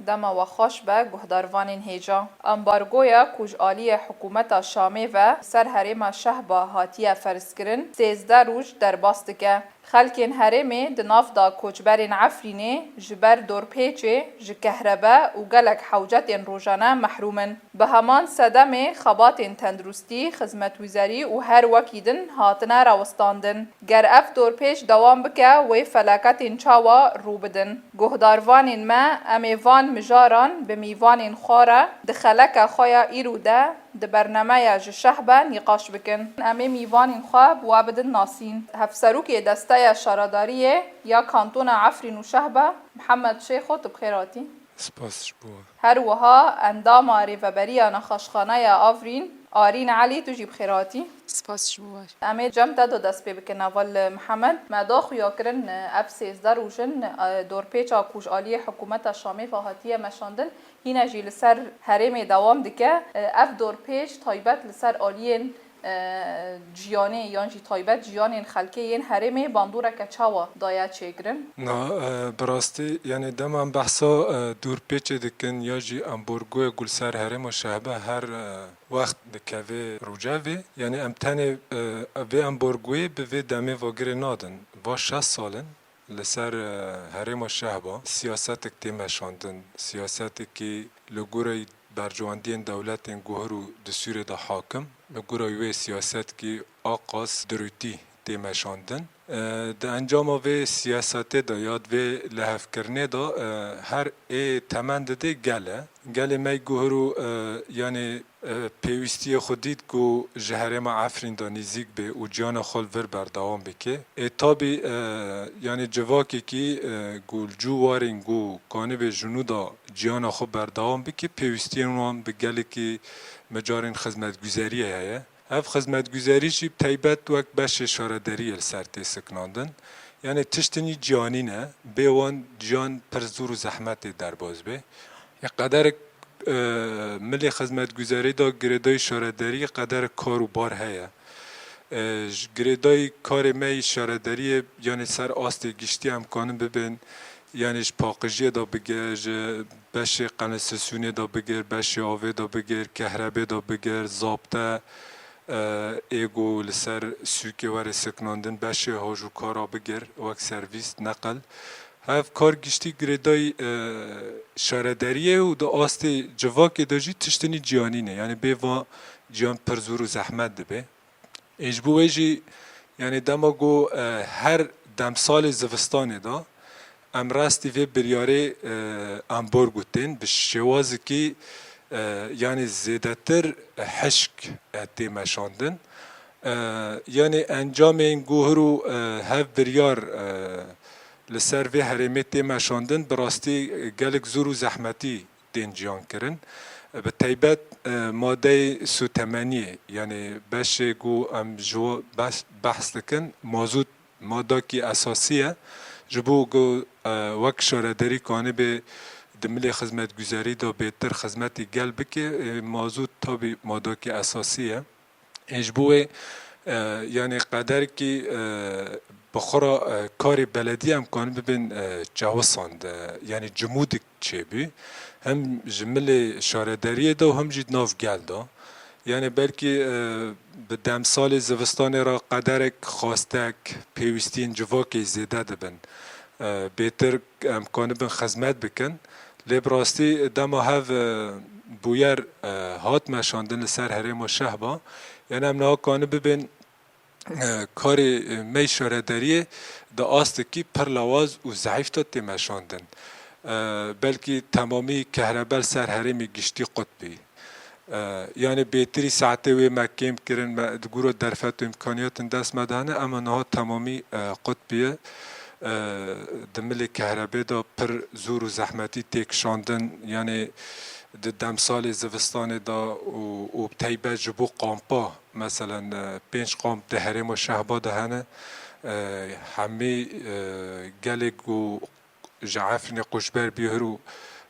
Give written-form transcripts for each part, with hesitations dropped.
دما و خوش به گهداروان هیجا. امبارگویا کجالی حکومت شامی و سر حریم شهبا هاتیه فرسکرن 13 روز در باستکه. خلکین حرمی دناف دا کوچبرین عفرینه جبر دورپیچه جکهربا و گلک حوجتین روزانه محرومن. به همان صدم خبات تندرستی خدمت وزاری و هر وکیدن هاتنه راوستاندن. گر اف دورپیچ دوام بکه و فلاکت چاوا رو بدن. گهداروان ما امیوان مجاران به میوان خواره دخلک خویا ایرو ده برنامه شهبه نقاش بکن. امی میوان خواه بوابد ناسین. هفسروک دسته شاراداریه یا کانتون عفرین و شهبه محمد شیخو تبخیراتی. سپاس بو. هر وها اندام ریوبری نخاشخانه آفرین آرین علی تو جیب خیراتی. سپاس شما. امی جمع دو دست پی بکن اول محمد مدا خویا کرن اف 13 روشن دورپیچا کوچالی حکومت شامی فهاتیه مشاندن هینا جی لسر حریم دوام دکه اف دورپیچ تایبت لسر آلین جیانه یان جی تایبت جیانه خلکه ین حریم باندوره که چاوا دایا چیگرن؟ نه براستی یعنی دمان بحثا دور پیچ دکن یا جی امبورگوی گل سر حریم و شهبه هر وقت دکوی روجاوی یعنی امتنی وی امبورگوی به وی دمی واگر نادن با 6 سالن لسر حریم و شهبه سیاست اکتیمشاندن سیاستی که لگوری برجواندین دولت گوهرو دستور دا حاکم لگوری سیاست که آقاس دروتی تیمشاندن ده انجام و سیاست دا یاد و لحف کرنه دا هر ای تمند ده گله می گوهرو یعنی پیوستی خودید گو جهره ما عفرین دا نزیک به او جان خال ور بردوام بکه تابی یعنی جواکی که گول جو وارین گو کانه به جنو دا جان خال بردوام بکه پیوستی اونوان به گله که مجارین خدمت گذاریه هایه اف خدمت گذاری جیب تایبت وقت بشه شارداری السرتی سکناندن یعنی تشتنی جانی نه بیوان جان پر زور و زحمت در باز به یک قدر ملی خدمت گذاری دا گردای شارداری قدر کار و بار هیا گردای کار می شارداری یعنی سر آست گشتی امکانه ببین یعنی پاکجی دا بگر بشه قنسسیونی دا بگر بشه آوه دا بگر کهربه دا بگر زابطه ایگو لسر سوکی وار سکناندن بشه هاجو کارا بگر وقت سرویس نقل هف کار گشتی گردای شارداریه و دا آست جواک داجی تشتنی جیانینه یعنی به و جیان پرزور و زحمت ده به اجبو ویجی یعنی دما گو هر دمسال زوستانه دا امراستی و بریاره امبورگو تین به شوازی که یعنی زیادتر حشک تیمشاندن یعنی انجام این گوهرو هف بریار لسر و حرمه تیمشاندن براستی گلک زور و زحمتی دین جان کرن به تایبت ماده سوتمنیه یعنی بشه گو ام جو بحث دکن موضوع ماده کی اساسیه جبو گو وک شارداری کانه به دملی خدمت گذاری دا بهتر خدمتی گل بکه موضوع تابی ماده که اساسیه اجبوه یعنی قدر که بخورا کار بلدی هم کان ببین جواساند یعنی جمودک چه بی هم جمله شارداریه دا و هم جید ناف گل دا یعنی بلکه به دم سال زوستان را قدرک خواستک پیوستین جواکی زیده دبن بهتر امکان بین خدمت بکن لبراستی دما هف بویر هات مشاندن سر حریم و شهبا یعنی هم نه کانه ببین کار می شارداریه دا آست کی پر لواز و ضعیف تا تمشاندن بلکه تمامی کهربال سر حریم گشتی قطبی یعنی بهتری ساعته و مکیم کرن گروه درفت و امکانیات دست مدانه اما نه تمامی قطبیه دمل کهربه دا پر زور و زحمتی تکشاندن یعنی دمسال زوستان دا و بتایبه جبو قامپا مثلا 5 قامپ ده حریم و شهبا دهنه همه گلگ و جعفن قشبر بیهرو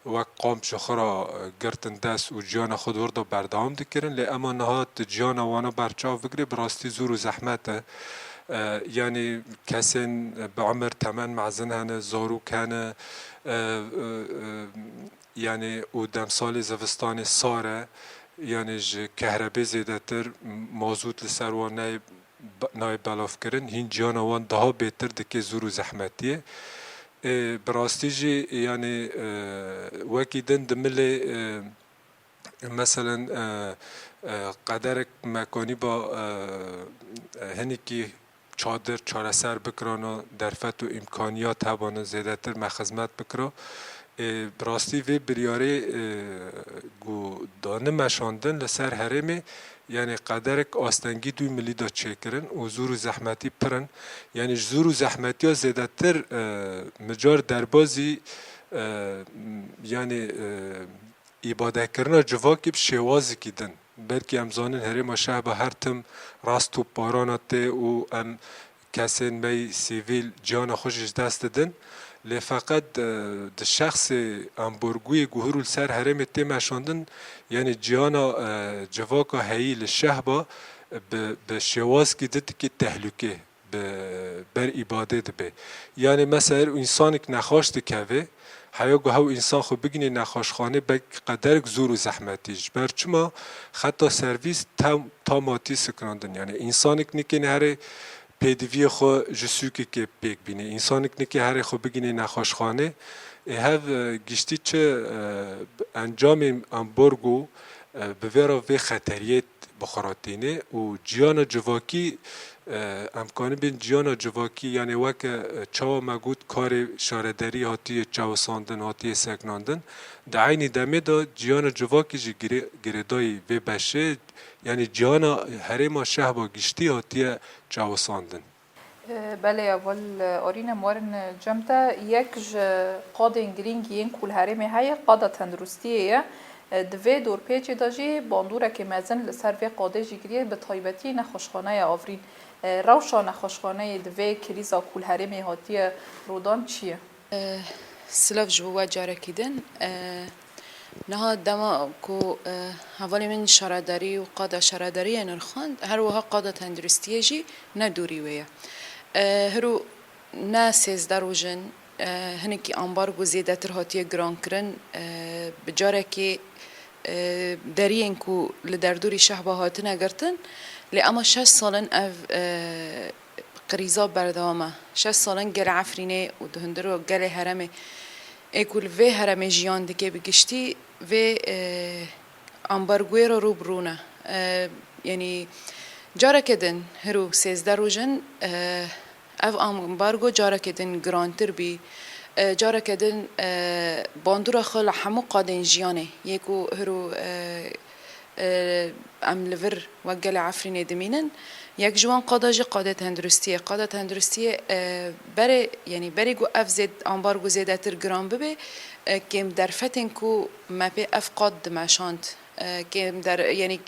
و قامپ شخرا گرتن دست و جان خود ورده بردام دکرن لی اما نهات جان وانا برچاو بگره براستی زور و زحمته یعنی کسین به عمر تمن معزن هنه زارو کنه یعنی او دم سال زوستان ساره یعنی کهربه زیده تر مازوت لسر و نای بلاف کرن هین جیان وان daha بهتر دکه زور و زحمتیه براستی جی یعنی وکی دن دمله مثلا قدرک مکانی با هنی که چادر چارەسەر بکران درفت و امکانیات هبانه زیاده تر مخزمت بکرا براستی وی بریاره گو دانه مشاندن لسر هرمه یعنی قدرک آستنگی دوی ملی دا چه کرن و زور و زحمتی پرن یعنی زور و زحمتی ها زیاده تر مجار دربازی یعنی ibadet kirina civakî bi şêwazî din. Belkî em zanin herêma şehba her tim rast û parana tê û em kesên me sivîl ciyana xwe ji dest didin. Lê feqet di şexsê amborgûyê guhir û li ser herêmê tê meşandin yanî ciyana civaka heyî li şehba bi şêwazkî ditikî tehlûkê bi ber îbadê dibe. Yani mesela insanek nexweş dikeve حیا گه او انسان خو بگینه نخاشخانه به قدر زور و زحمتیش برچما حتی سرویس تا ماتی سکراندن یعنی انسانک نیکن هر پیدوی خو جسوکی که پیک بینه انسانک نیکن هر خو بگینه نخاشخانه هف گشتی چه انجام امبورگو به ویرا وی خطریت بخاراتینه و جیان جواکی امکانی بین جیانا جواکی یعنی وک چاو مگود کار شاردری هاتی چاو ساندن هاتی سکناندن در عین دمه دا جیانا جواکی جی گردای و بشه یعنی جیانا هرما شهبا گشتی هاتی چاو ساندن بله اول آرین مارن جمتا یک قادن گرینگین کل هرمی های قاده تندرستیه دوی دور پیچی داجی باندوره که مزن لسر وی قاده جگریه به طایبتی نخوشخانه آفرین روشا نخوشخانه دوی کریزا کل هرمی هاتی رودان چیه؟ سلاف جوا جاره کدن نها دما کو حوالی من شراداری و قاده شراداری نرخاند هر وها قاده تندرستیه جی ندوری ویه هرو نه سیزده روژن هنکی امبارگو زیده تر هاتی گران کرن بجاره که درین کو لدردوری شهبه هاتنه گرتن لی اما 6 سالن اف قریزا بردامه 6 سالن گل عفرینه و دهندرو گل هرمه اکول و هرمه جیان دکه بگشتی و امبارگوی رو برونه یعنی جاره کدن هرو 13 روزن اف امبارگو جاره کدن گرانتر بی جاره کدن باندورا خال همو قادن جیانه یکو هرو ام لور وگل عفرین دمینن یک جوان قاداجی قاده تندرستیه بره یعنی بری گو اف زد امبارگو زیده تر گران ببه کم در فتن کو مپی اف قاد دمشاند کم در یعنی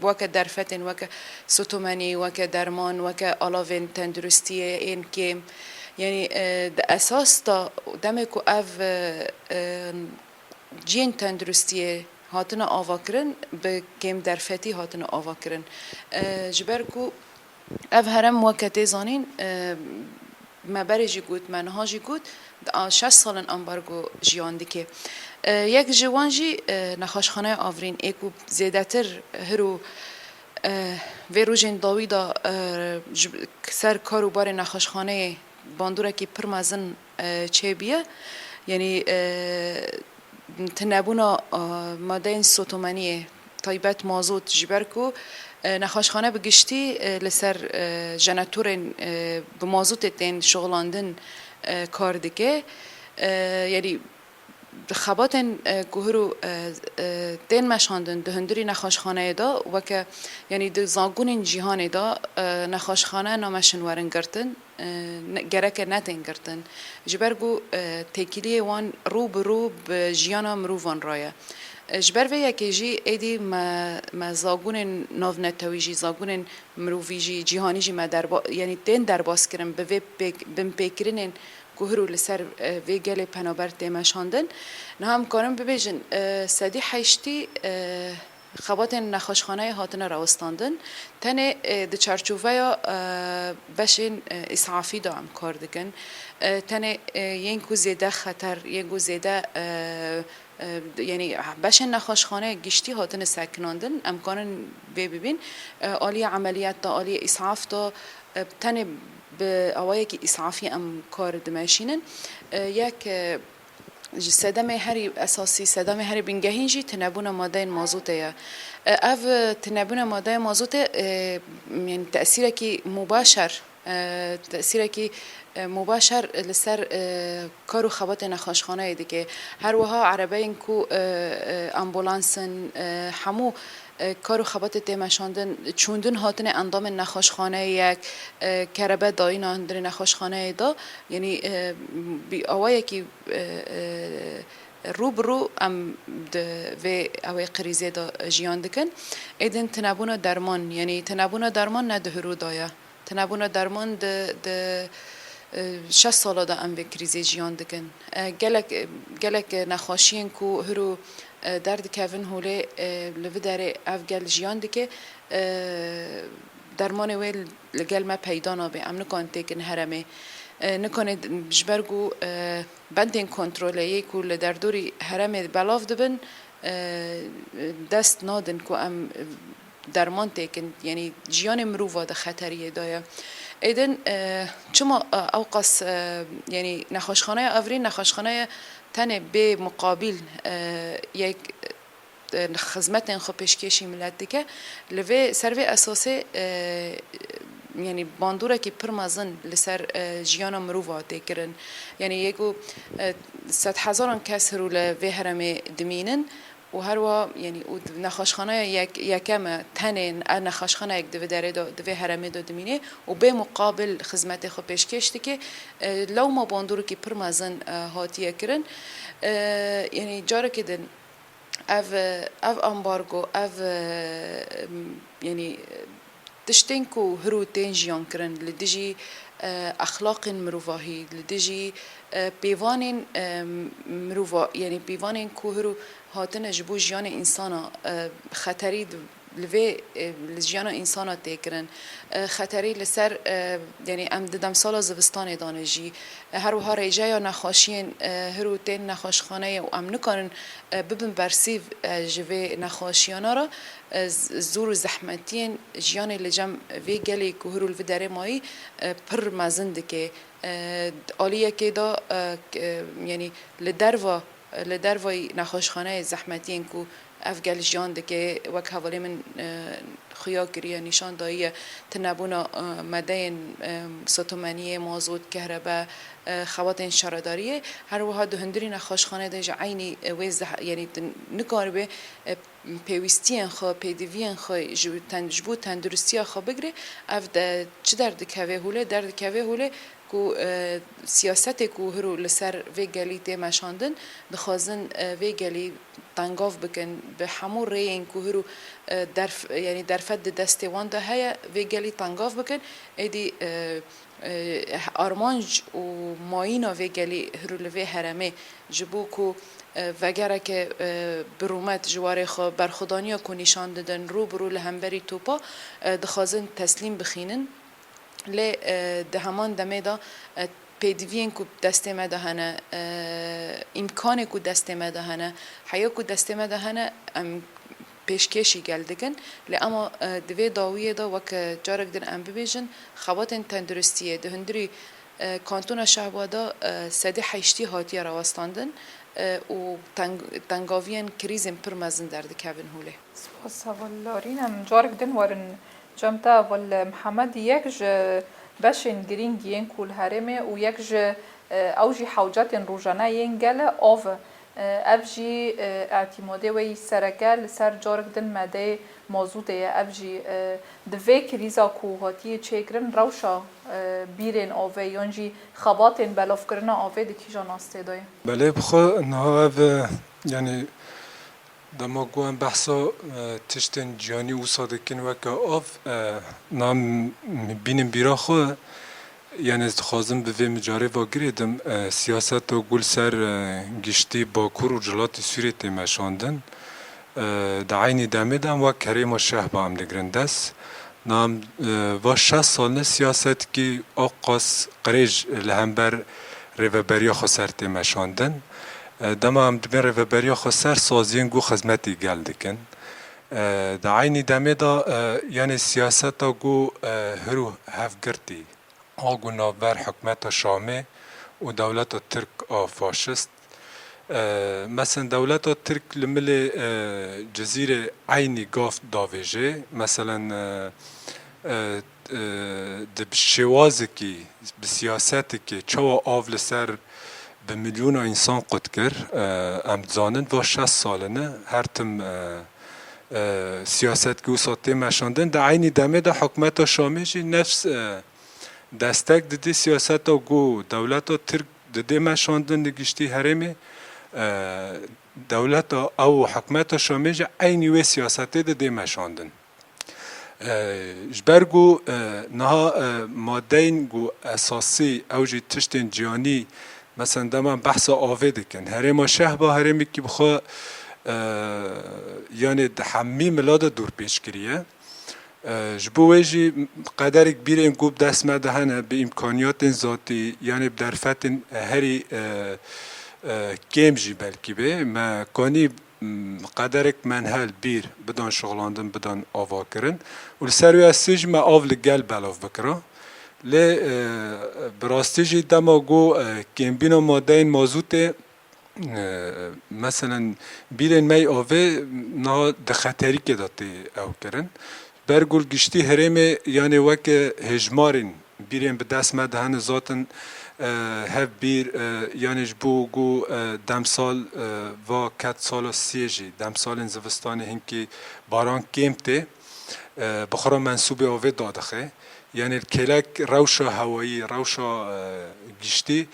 وک در فتن وک ستومنی وک درمان وک علاوه تندرستیه این کم یعنی د اساس تا دمه کو اف جین تندرستیه هاتنا آوا کرن به کم درفتی هاتنا آوا کرن جبر کو اف هرم وقتی زانین مبرجی گود منهاجی گود 6 سالن امبارگو جیان دیگه یک جوانجی نخاشخانه آورین اکو زیادتر هرو و روزین داویدا سر کارو بار نخاشخانه باندوره کی پرمازن چه بیه یعنی تنبونا ماده سوتومانیه تایبت مازوت جبرکو نخاشخانه بگشتی لسر جناتورن به مازوت تن شغلاندن کار دیگه یعنی خباتن گوهرو تن مشاندن دهندری نخاشخانه دا و که یعنی د زاگون جهان دا نخاشخانه نامشن ورن گرتن گرک نتن گرتن جبرگو تکیلی وان رو به جیانا مروان رایه جبر و یکیجی ایدی ما زاگون ناو نتویجی زاگون مرویجی جهانیجی ما دربا یعنی تن درباس کردن به بم پیکرینن گوهرو لسر ویگل پنابر تیمشاندن نه هم کارم ببیجن سدی حیشتی خبات نخاشخانه هاتن راوستاندن تنه د چارچوبه یا بشین اسعافی دام کار دکن تنه ینکو زیده خطر ینکو زیده یعنی باش نخاشخانه گشتی هاتن سکناندن امکان ببین آلی عملیات دا آلی اسعاف دا تنه به اوایی که اسعافی ام کار دمشینن یک صدمه هری اساسی صدمه هری بنگهینجی تنبون ماده مازوته اف تنبون ماده مازوته يعني تأثیری که مباشر لسر کارو خبات نخاشخانه دیگه هر وها عربین کو امبولانسن همو کارو خبات تمشاندن چوندن هاتن اندام نخاشخانه یک کربه داین اندر نخاشخانه دا یعنی بی آوایی که روبرو ام و اوی قریزه دا جیان دکن ایدن تنبون درمان یعنی تنبون درمان ندهرو دایا تنبون درمان د 6 ساله دا ام و کریزه جیان دکن گلک نخاشین کو هرو درد کهون هوله لو داره اف گل جیان دکه درمان ویل لگل ما پیدا نابه ام نکان تکن هرمه نکنه جبرگو بندین کنترولیه کو لدردوری هرمه بلاف دبن دست نادن کو ام درمان تکن یعنی جیان مروفا ده خطریه دایا ایدن چما اوقاس یعنی نخاشخانه اورین نخاشخانه تنه به مقابل یک خدمت خو پیشکشی ملت دیگه لوی سروی اساسه یعنی باندوره که پرمازن لسر جیانا مروفا دیگرن یعنی یکو 100,000 کس رو لوی هرم دمینن و هر وا یعنی نخاشخانه یکم تنین نخاشخانه یک دو هرمه دو دمینه و به مقابل خدمت خو پیشکش که لو ما باندور که پرمازن هاتیه کرن یعنی جاره که دن اف امبارگو اف یعنی تشتین کو هرو تین جیان کرن لدیجی اخلاق مروفاهی لدیجی پیوانین مروفا یعنی پیوانین کو هرو هاتن جبو جیان انسانا خطری لوی جیان انسانا تکرن خطری لسر یعنی ام ددم سال زوستان دانجی هر وها ریجا نخاشین هرو تین نخاشخانه و ام نکارن ببن برسیو جوی نخاشیانا را زور و زحمتین جیان لجم وی گلی که هرو الوی داره مایی پر مزند که آلیه که دا یعنی لدروی نخاشخانه زحمتین کو افگل جان دکه وک حوالی من خیا کریه نشان دایه تنبونا مدین سوتومنی مازود کهربا خواتین شرداریه هر وها دهندری نخاشخانه دیجا عینی ویز یعنی نکار به پیوستیان خو پیدویان خو جبو تندرستی خو بگره اف چه درد کوه هوله درد کوه هوله کو سیاست کو هرو لسر وی گلی تماشاندن دخوازن وی گلی تنگاف بکن به همون رین کو هرو یعنی درفت دسته وان ده هیا وی گلی تنگاف بکن ایدی آرمانج و ماینا وی گلی هرو لوی هرمه جبو کو وگره که برومت جواره خو برخودانیا کو نشان دادن رو برو لهمبری توپا دخوازن تسلیم بخینن لی ده همان دمه دا پیدوین کو دسته مدهنه امکان کو دسته مدهنه حیا کو دسته مدهنه پیشکشی گلدگن لی اما دوی داویه دا وک جارک دن ام ببیجن خوات تندرستیه ده هندری کانتون شهبادا سده حیشتی هاتیه رواستاندن و تنگاوین کریزم پرمزن درد کبن هوله سپاس والارینم جارک دن وارن جمتا وال محمد یکج باشن گرینگین کل هرمه و یکج اوجی حوجات روزانه ینگل آو افجی اعتماده وی سرگل سر جارک دن مده موضوعه افجی دوی کریزا کوهاتی چکرن روشا بیرن آوه یانجی خباتن بلاف کرن آوه دکی جاناسته دای بله بخوا نها یعنی دما گوان بحثا تشتن جانی و صادقین وکا آف نام بینم بیرا خو یعنی خازم به مجاره و گریدم سیاست و گل سر گشتی باکور و جلات سوری تیمشاندن دعینی دمه دم و کریم و شهبه هم دگرندست نام و 6 سال سیاست که آقاس قریج لهمبر ریوبریا خو سر تیمشاندن دما ام دبن ریوبریا خو سر سازین گو خدمتی گل دکن دا عینی دمه دا یعنی سیاست گو هرو هفگرتی آگو نابر حکمت شامه و دولت ترک فاشست مثلا دولت ترک لمل جزیره عینی گافت داویجه مثلا د شوازی کی به سیاستی کی چوا آول سر به میلیون انسان قد کر ام زانند و 60 سالنه هر تم سیاست که وساطه مشاندن در عینی دمه در حکمت شامیجی نفس دستک دادی سیاست گو دولت ترک دادی مشاندن دگشتی هرمه دولت او حکمت شامیجی عینی و سیاست دادی مشاندن جبرگو نها مادین گو اساسی اوجی تشتین جیانی مثلا دمان بحث آوه دکن هرما شهبا هرمی که بخوا یعنی حمی ملاده دور پیش کریه جبویجی قدرک بیرین گوب دست مدهنه به امکانیات ذاتی یعنی بدرفت هری کم جی بلکی به ما کانی قدرک منحل بیر بدان شغلاندن بدان آوا کرن و لسروی استیج ما آول گل بلاف بکرا لی براستیجی دما گو کمبینا مادین مازوت مثلا بیرین می آوه نا دخطری که داتی او کرن برگول گشتی هرمه یعنی وک هجمارین بیرین به دست مدهن ذاتن هف بیر یعنی جبو گو دم سال و کت سال سیجی دم سال زوستان هنکی باران کمته بخورا منصوب آوه دادخه یعنی کلک روشا هوایی روشا گشتی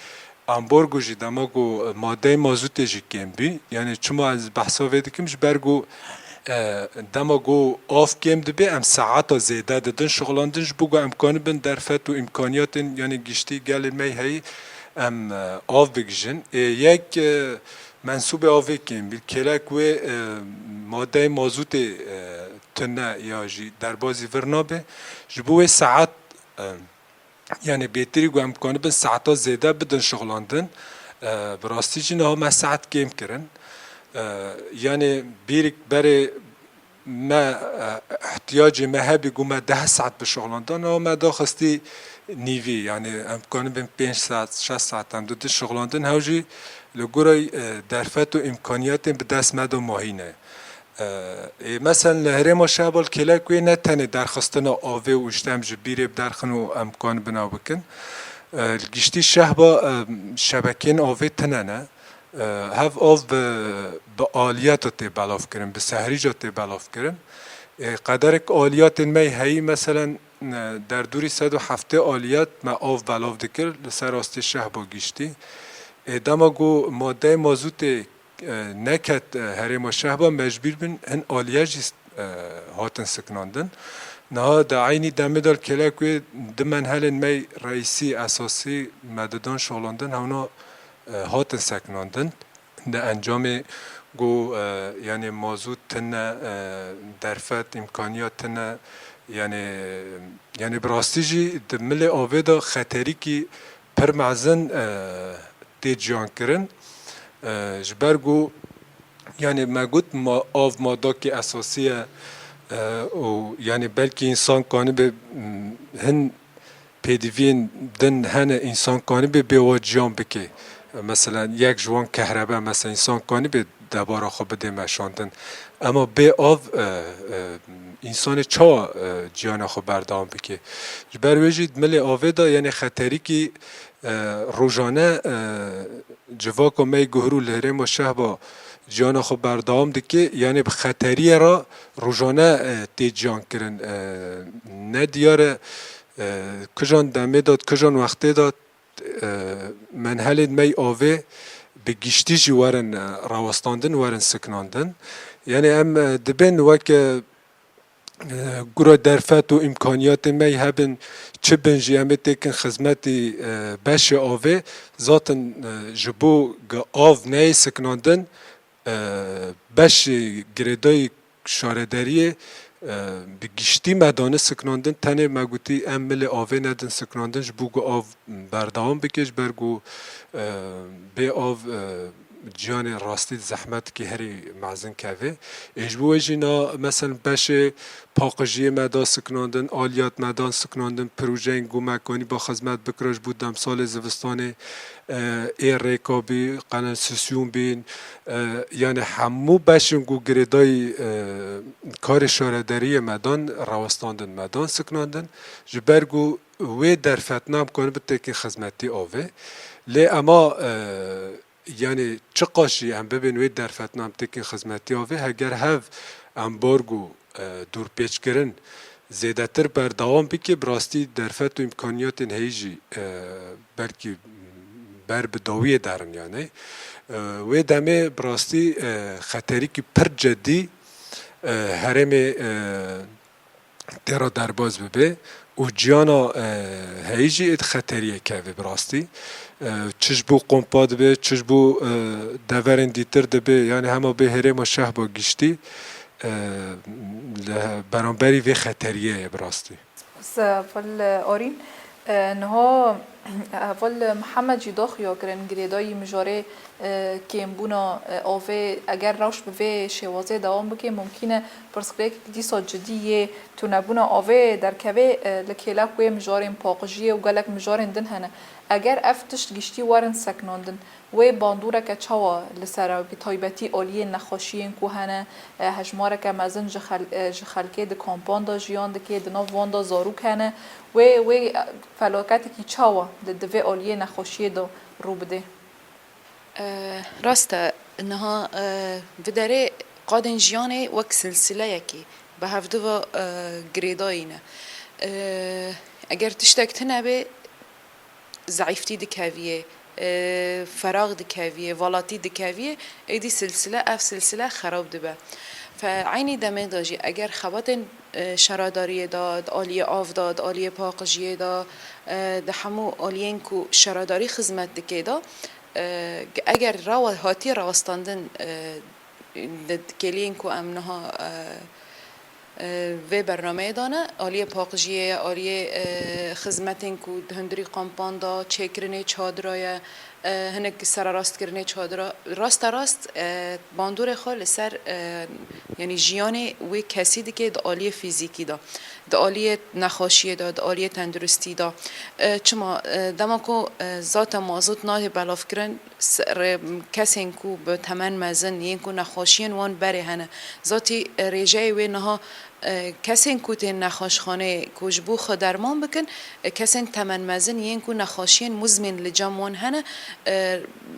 امبورگو جی دماغو ماده مازوت جی کم بی یعنی چما از بحثا ویدی کمش برگو دماغو آف کم دبی ام ساعتا زیده دادن شغلاندنش بگو امکان بین درفت و امکانیات یعنی گشتی گل می هی ام آف بگیجن یک منصوب آوه کم بی کلک و ماده مازوت تنه یا جی در بازی ورنابه جبوه ساعت یعنی بهتری گویم کنه به ساعتا زیاده بدن شغلاندن براستی جنه ها ما ساعت کم کرن یعنی بیرک برای ما احتیاج ما هبی گو ما 10 ساعت به شغلاندن و ما داخستی نیوی یعنی امکانه بین 5 ساعت 6 ساعت هم داده شغلاندن هاوجی لگورای درفت و امکانیات به دست مدو ماهینه مثلا هرما شابال کلر کوی نتنه درخواستن آوه و اشتم جبیره بدرخن و امکان بنا بکن گشتی شهبا شبکین آوه تنه نه هف آو به آلیات تی بلاف کرن به سهریجات تی بلاف کرن قدرک آلیات می هی مثلا در دوری 107 آلیات ما آو بلاف دکر لسر راستی شهبا گشتی دما گو ماده مازوت نکت هرما شهبا مجبور بین هن آلیاج هاتن سکناندن نه دا عینی دمه دار کلکوی دمن هلن می رئیسی اساسی مددان شغلاندن هونا هاتن سکناندن دا انجام گو یعنی موضوع تنه درفت امکانیات تنه یعنی براستیجی دمل آوه دا خطری کی پر معزن تی جان کرن جبرگو یعنی مگود ما آف مادا که اساسیه و یعنی بلکه انسان کانی به هن پیدوین دن هن انسان کانی به بیواجیان بکه مثلا یک جوان کهربا مثلا انسان کانی به دبارا خوب بده مشاندن اما به آف انسان چا جیان خوب بردام بکه جبرویجید مل آوه دا یعنی خطری که روزانه جواکو می گهرو لهرم و شهبا جیان خو بردام دکه یعنی به خطری را روزانه تی جان کرن نه دیاره کجان دمه داد کجان وقته داد منحل می آوه به گشتی جی ورن راوستاندن ورن سکناندن یعنی ام دبن وک گروه درفت و امکانیات می هبن چه بنجی همه تکن خدمتی بش آوه ذاتن جبو آو نی سکناندن بش گردای شاردریه به گشتی مدانه سکناندن تنه مگوتی امل آوه ندن سکناندن جبو گو آو بردام بکش برگو به آو جیان راستی زحمت که هری معزن کهوه اجبو جینا مثلا بشه پاقجی مدان سکناندن آلیات مدان سکناندن پروژه گومکانی با خدمت بکرش بودم سال زوستان ای ریکابی قنن سسیون بین یعنی همو بشن گو گریدای کار شارداری مدان روستاندن مدان سکناندن جبرگو وی در فتنام کنه بتکین خدمتی آوه لی اما یعنی چه قاشی ام ببین وی در فتنام تکین خدمتی آوه اگر هف امبارگو دور پیچ کرن زیاده تر بردوام بی که براستی در فت و امکانیات هیجی بلکی بر بداوی درن یعنی و دمه براستی خطری که پر جدی هرم ترا درباز ببه و جیانا هیجی ات خطریه که براستی چش بو قمپاد به چش بو دورن دیتر دبه یعنی همه به هرم و شه با گشتی برانبری و خطریه براستی فل آرین نها اول محمد جداخ یا کرن گریدای مجاره کیم بونا آوه اگر روش به شوازه دوام بکه ممکنه پرسکریک دیسا جدیه تو نبونا آوه در کوه لکیلک و مجاره پاقجیه و گلک مجاره دن هنه اگر افتش گشتی وارن سکناندن و باندوره که چوا لسر بتایبتی آلیه نخاشیین که هنه هجماره که مزن جخلکه ده کامپاندا جیان ده که دناف واندا زارو کنه و فلاکتی که چوا دوه آلیه نخاشیه ده رو بده راسته انها بداره قادن جیانه وک سلسله یکی به هفته و گریداینه اگر تشتکتنه به ضعیفتی دکاویه فراغ دکاویه والاتی دکاویه ایدی سلسله اف سلسله خراب دبه فعینی دمه داجی اگر خبات شراداری داد آلیه آف داد آلیه پاقجیه داد ده همو آلیین کو شراداری خدمت دکه دا اگر هاتی راستاندن کلین کو امنها و برنامه دانه آلیه پاقجیه آلیه خدمتین کو هندری قامپاندا چکرنه چادرای هنگ سر راست کرنه چادر راست باندور خال سر یعنی جیان و کسی دی که آلیه فیزیکی دا آلیه نخاشیه دا آلیه تندرستی دا چما دما کو ذات مازوت نه بلاف کرن کسی کو به تمن مزن ین کو نخاشین وان بره هنه ذاتی ریجه و نها کسین کو تن نخاشخانه کوجبو خدرمان بکن کسین تمن مزن ین کو نخاشین مزمن لجامون هنه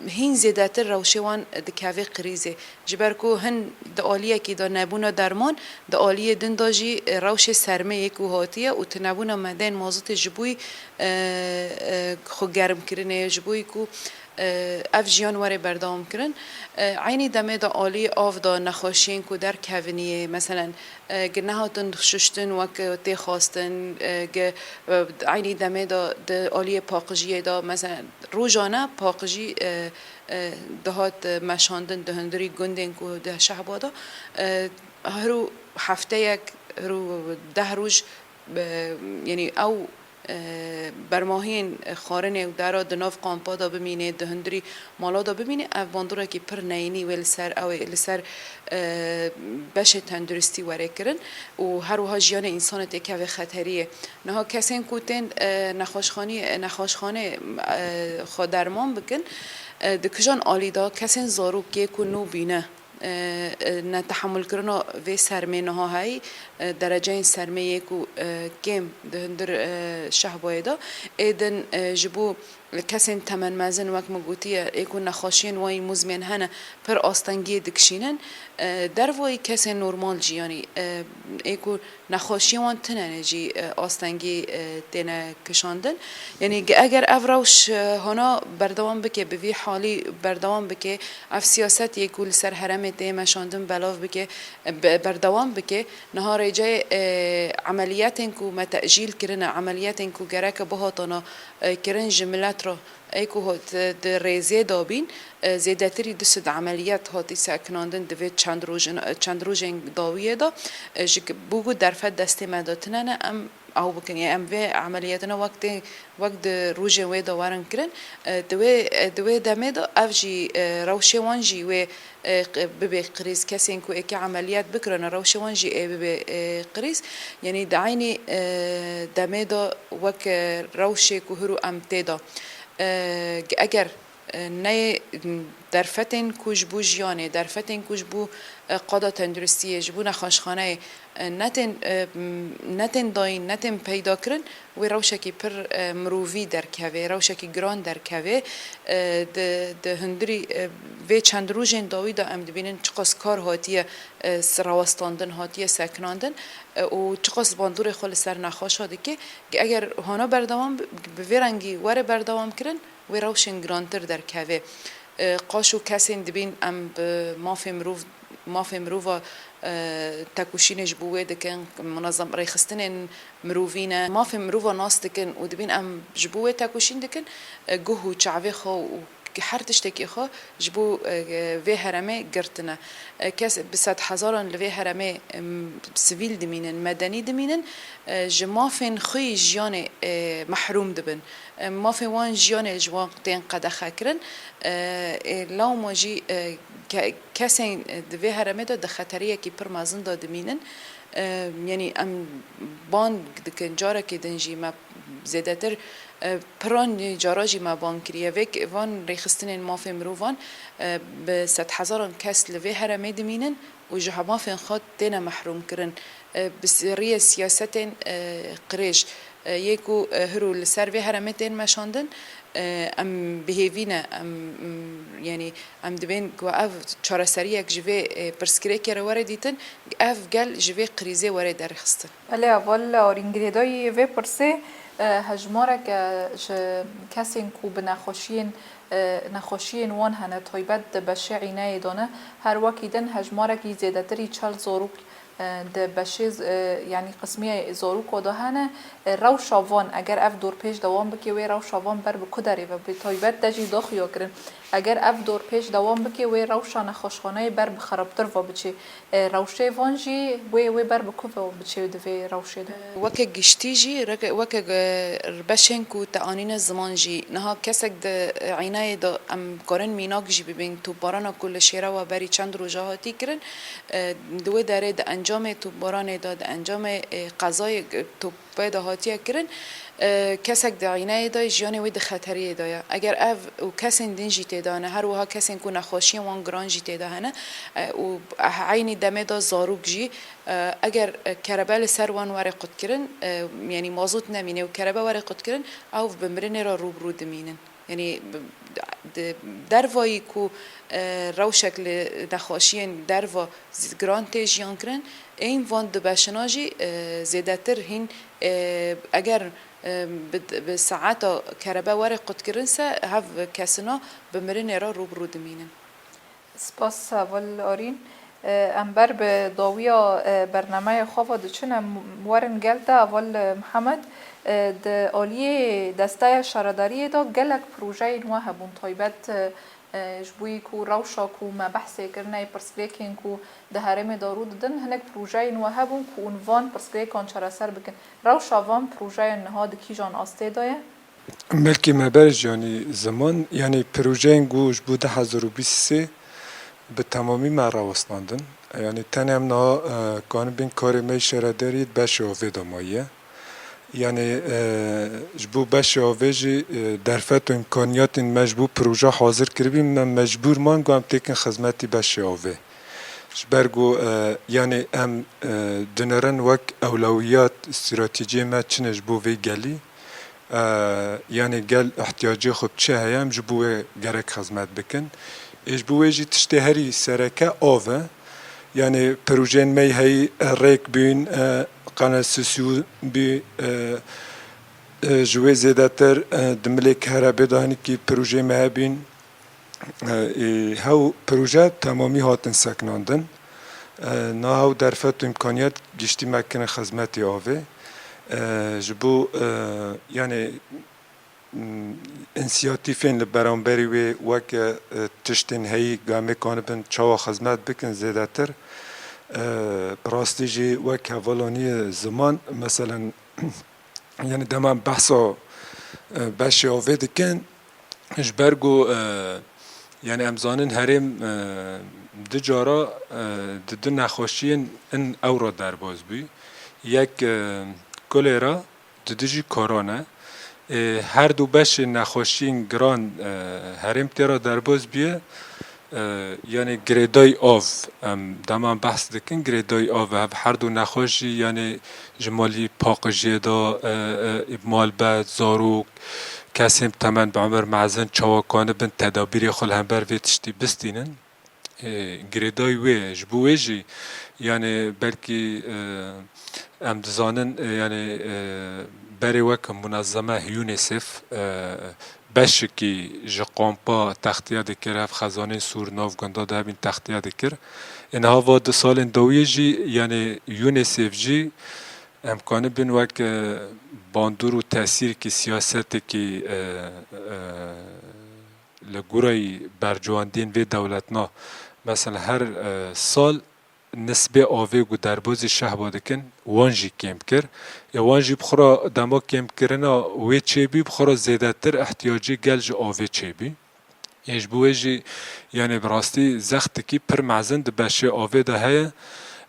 هین زیادتر روشوان دکاوی قریزه جبر کو هن د آلیه کی دا نبونا درمان د آلیه دن داجی روش سرمه یکو هاتیه و تنبونا مدن مازوت جبوی خو گرم کرنه جبوی کو اف جیان وره بردام کرن عینی دمه دا آلی آف دا نخاشین کو در کونیه مثلا گناهاتن ششتن وک تی خواستن عینی دمه دا آلی پاقجیه دا مثلا روزانه پاقجی دهات مشاندن دهندری گندن کو ده شهبادا هرو هفته یک هرو 10 روز یعنی او برماهین خارنه و درا دناف قامپا دا بمینه دهندری مالا دا بمینه او باندورا که پر نینی و لسر بش تندرستی وره کرن و هر وها جیان انسان تکه و خطریه نها کسین کوتن نخاشخانه خود درمان بکن دکجان آلی دا کسین زارو که کنو بینه نتحمل کردن و سرمه نهایی درجه این سرمه یکو کم دهندر شهبایدا ایدن جبو کسین تمن مزن وقت مگوتیه ایکو نخاشین وای مزمن هنه پر آستنگی دکشینن در وای کسین نورمال جیانی ایکو نخاشیوان تنه جی آستنگی تنه کشاندن یعنی اگر افروش هانا بردوام بکه به حالی بردوام بکه اف سیاست یکو لسر حرم ته مشاندن بلاف بکه بردوام بکه نهار جای عملیات انکو متأجیل کرنه عملیات انکو گرک بهاتانا کرن جملت را ایکو هات ریزه دابین زیادتری دست عملیات هاتی سکناندن دوید چند روزن داویه دا بوگو درفت دست مداتنه ام او بکن یا ام و عملیاتنا وقت روز و دوارن کرن دوی دمه دا افجی روشه وانجی و ببی قریز کسی که اکی عملیات بکرن روشه وانجی ببی قریز یعنی دعینی دمه دا وک روشه که هرو ام تیدا اگر نه درفتن کوچ بو جیانه درفتن کوچ بو قادا تندرستیه جبو نخاشخانه نتن داین نتن پیدا کرن و روشکی پر مرووی در کوه روشکی گران در کوه ده هندری و چند روزن داوی دا ام دبینن چقاس کار هاتیه سراوستاندن هاتیه سکناندن و چقاس باندور خال سر نخاش هاده که اگر هانا بردوام به رنگی وره بردوام کرن و روشن گرانتر در کوه قاشو کسی دبین ام مافی مروفا تکوشینش بوده دکن منظم ریخستن مروفینه مافی مروفا ناس دکن و دبین ام جبوه تکوشین دکن گوه چعوه خو هر تشتکی خو جبو وی هرمه گرتنه کس بسات هزاران لوی هرمه سویل دمینن مدنی دمینن جمافین خوی جیان محروم دبن مافی وان جیان جوان تین قدخه کرن لاو ماجی کسین دوی هرمه دا خطریه کی پر مازن دا دمینن یعنی ام بان دکن جاره که دنجی ما زیاده تر پران جاراجی ما بان کریه وک وان ریخستن مافی مروفان به 100,000 کس لوی هرمه دمینن و جه مافی خود دینا محروم کرن بسیاری سیاست قریش یکو هرو لسر وی هرمه دین مشاندن ام بهیوینه یعنی ام دبین گو اف چهار سری یک جوی پرسکری که وارد دیتن اف گل جوی قریزه وارد درخستن. ولی اول آرینگریدای وی پرسه هجماره که کسی کو به نخوشین وان هنه تایبت بشه عینه دانه هر وقتیدن هجماره که زیاده تری چل زاروک ده بشه یعنی قسمی زاروک و دهنه رو شوان اگر اف دور پیش دوام بکی و رو شوان بر بکدری و به تایبت دجی داخیا کرن اگر اف دور پیش دوام بکی و روشان خوشخانه بر بخرابتر و بچه روشه وانجی و بر بکو و بچه دوی روشه ده وکه گشتی جی وکه بشن کو تعانین زمان جی نها کسک ده عینه ده ام کارن میناک جی ببین تو باران کل شیره و بری چند روزه هاتی کرن دوی داره ده انجام تو باران ده انجام قضای تو پیدا هاتیه کرن کسک دعینه دای جیانه وی خطریه دای اگر اف و کسین دین جیته دانه هر وها کسین کو نخوشی وان گران جیته دهنه و عین دمه دا زاروک جی اگر کربل سر وان ور قد کرن یعنی مازوت نمینه و کربه ور قد کرن او بمرن را روبرو دمینن یعنی دروایی کو روشک نخوشین دروا گران تیجیان کرن این وان دبشناجی زیاده تر هین اگر به ساعات کربه ور قد کرنسه هف کسنا بمرن را روبرو دمینن. سپاس اول آرین امبر به داویا برنامه خواه دچنه ورن گلده اول محمد د آلیه دسته شهرداری دا گلک پروژه نوه هبون تایبت جبوی کو روشا کو ما بحث کرنه پرسکریکین کو ده هرم دارود دن هنک پروژه نوه هبون کو عنوان پرسکریکان چرا سر بکن روشا وان پروژه نهاد کی جان آسته دایه ملکی مبرج یعنی زمان یعنی پروژه گوش بوده 2023 به تمامی مراوستاندن یعنی تنم نه کان بین کار می شهرداری بشه آوه دامایه یعنی جبو بشه آوه جی درفت و امکانیات مجبور پروژه حاضر کردیم من مجبور مان گوام تکن خدمتی بشه آوه جبرگو یعنی ام دنرن وک اولویات استراتیجی ما چنش بو وی گلی یعنی گل احتیاجی خوب چه هیم جبو گرک خدمت بکن اش بویجی تشتی هری سرکه آوه یعنی پروژه می هی ریک بین قناه سوسیو بی جوی زیاده تر دملک هر بدانی که پروژه می بین هاو پروژه تمامی هاتن سکناندن نه هاو درفت و امکانیت گشتی مکنه خدمتی آوه جبو یعنی انسیاتیفین لبرانبری و وک تشتین هی گامه کانبن چاوا خدمت بکن زیاده تر براستی جی وک هولانی زمان مثلا يعني دما بحثا باشی آوه دکن جبرگو يعني امزانن هرم دجارا دو نخوشین ان اورا درباز بی یک کولرا دجی کرونا هر دو بش نخوشین گران هرم تیرا درباز بیه يعني گریدای آف دمان بحث دکن گریدای آف هر دو نخوشی يعني جمالی پاقجی دا مال بد زاروک کسی تمن به عمر معزن چواکانه بن تدابیر خل هم بر ویتشتی بستینن گریدای وی جبوه جی يعني بلكي ام دزانن يعني بري وك منظمة يونيسف بشكي جقامبا تختيا دكر هف خزانه سور ناف گندا ده بین تختيا دكر انها واد سال دویه جی يعني يونيسف جي امکانه بین وک باندور و تاثیر کی سیاست کی لگورای برجواندین و دولتنا مثلا هر سال نسبه آوه گو دربوز شهبا دکن وانجی کم کر یا وانجی بخورا دما کم کرنا وی چه بی بخورا زیده تر احتیاجی گلج آوه چه بی یش بوه جی یعنی براستی زخت کی پر معزن ده بشه آوه ده هیا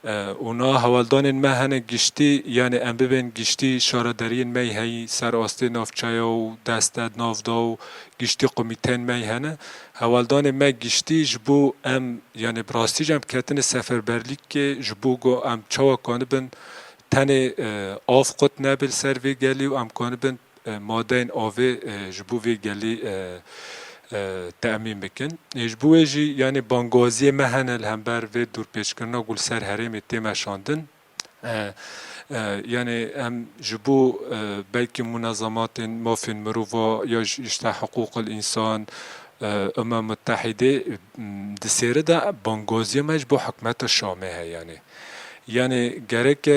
اونا هوالدان ما هنه گشتی یعنی ام ببین گشتی شاردارین می هی سر آسته نافچای و دستد ناف دا و گشتی قمیتین می هنه هوالدان ما گشتی جبو ام یعنی براستی جم کتن سفر برلیک که جبو گو ام چاوا کانه بن تن آف قط نبل سر وی گلی و ام کانه بن مادین آوه جبو وی گلی تأمین بکن اجبوه جی یعنی بانگازی مهنل هم بر و دور پیش کرنا گل سر هرم تیم شاندن يعني هم جبو بلكي منظمات مافن مروفا یا اشتا حقوق الإنسان متحده دسيره ده بانگازی مجبو حکمت شامه يعني گرک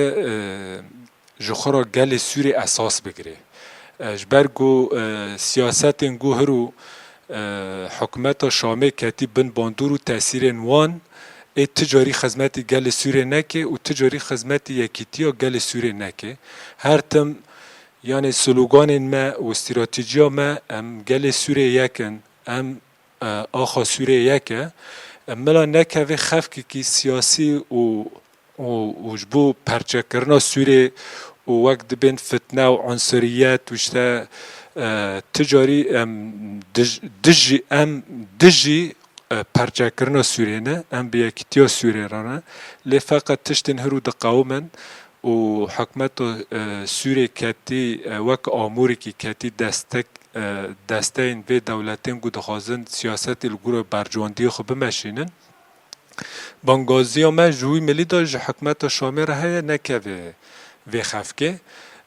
جخورا گل سوری اساس بگیره جبرگو سیاست گو هرو حکمت شامه کتی بن باندور و تأثیر وان تجاری خدمتی گل سوره نکه و تجاری خدمتی یکیتی و گل سوره نکه هر تم یعنی سلوگان ما و استراتژیا ما ام گل سوره یکن ام آخا سوره یکه ملا نکه و خفکی کی سیاسی و جبو پرچه کرنا سوره و وقت بین فتنه و عنصریت وشتا تجاری دجی پرچه کرنا سوره نه ام بیاکتیا سوره رانه لی فقط تشتن هرو دقاومن و حکمت سوره کتی وک آموری که کتی دستین و دولتین گو دخوازن سیاست الگور برجواندی خو بمشینن بانگازی ها جوی ملی دا حکمت شامه را هیا نکه و خفکه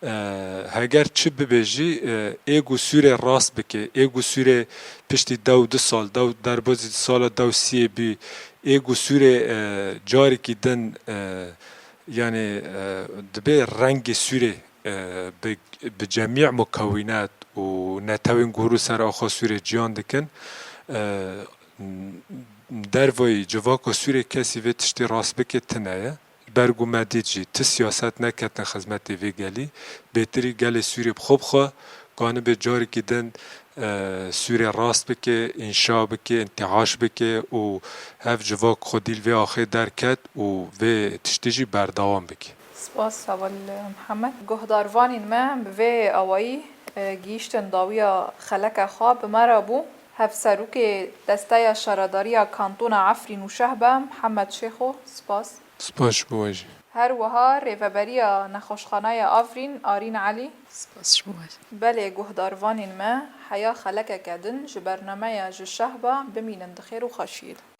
هگر چه ببیجی ایگو سوره راست بکه ایگو سوره پشتی دو سال در بازی سال دو سیه بی ایگو سوره جاری که دن یعنی دبی رنگ سوره به جمیع مکونات و نتوین گورو سر آخوا سوره جیان دکن در وی جواک سوره کسی و تشتی راست بکه تنایه برگو مدید جی تی سیاست نکتن خدمت وی گلی بهتری گل سوری بخوب خواه گانه به جاری که دن سوری راست بکه انشا بکه انتعاش بکه و هف جواک خودیل وی آخه درکت و تشتیجی بردوام بکه سپاس اول محمد گهداروانین ما به اوایی گیشتن داویا خلک خواب مرابو هف سروک دسته شراداری کانتون عفرین و شهبه محمد شیخو سپاس سپاس بواجی هر وها ریوبریا نخوشخانه آفرین آرین علی سپاس بواجی بله گهداروانین ما حیا خلک کدن جبرنامه جشهبه بمینند خیر و خشید